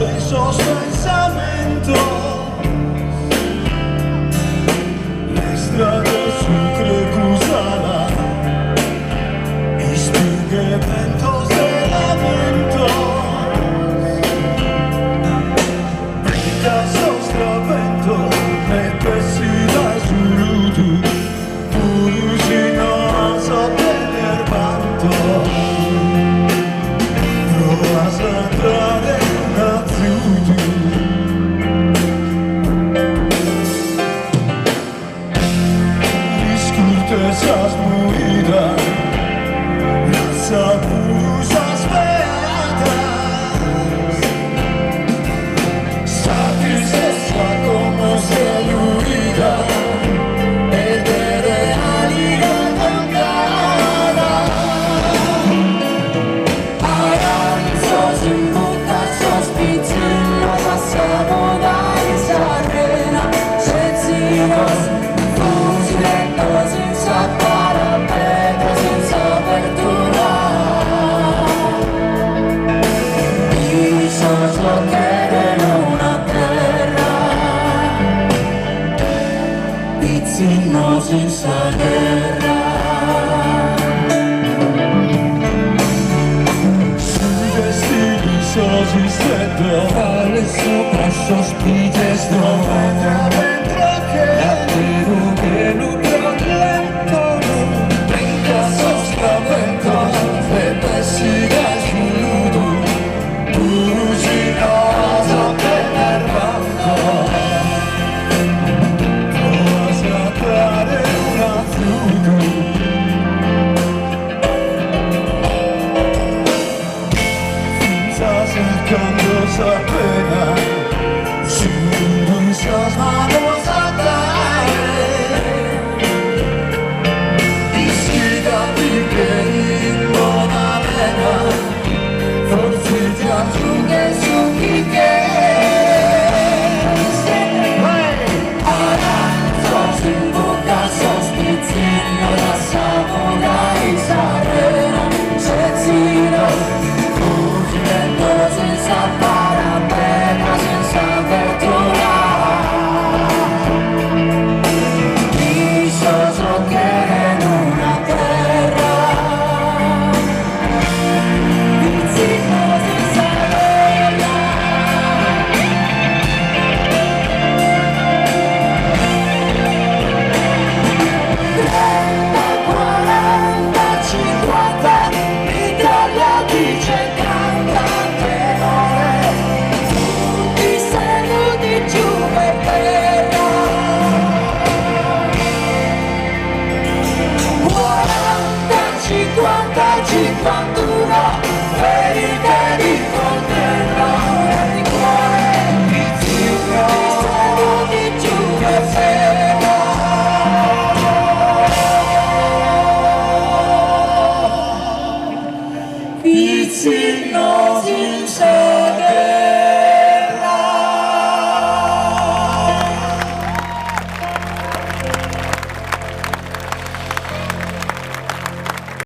de esos pensamientos, la strada sucre cruzada y spinghe ventos de lamentos, brinca sostraventos, me pesida surutu, purusino so tener vanto, provas a entrare una zutu. Esas movidas, las abusas beatas, satisfecha como celluida, el de realidad cantada. Aranzos en botas, sospicino, pasamos la arena, sencillos, fugiendo senza parapeto, senza apertura. Io so che in una terra pizzino senza guerra. Sui destini sosi stretto, alle sopra sospite sto. Appena su nuestras manos a caer, disfidati che in buona vena forse ti aggiunge su chi che aranzos in bocca sospizzino la savona e sarena sezzino fuggendo senza cinquantuno ferite di coltello e di cuore pizzino di giù e fermo pizzino senza che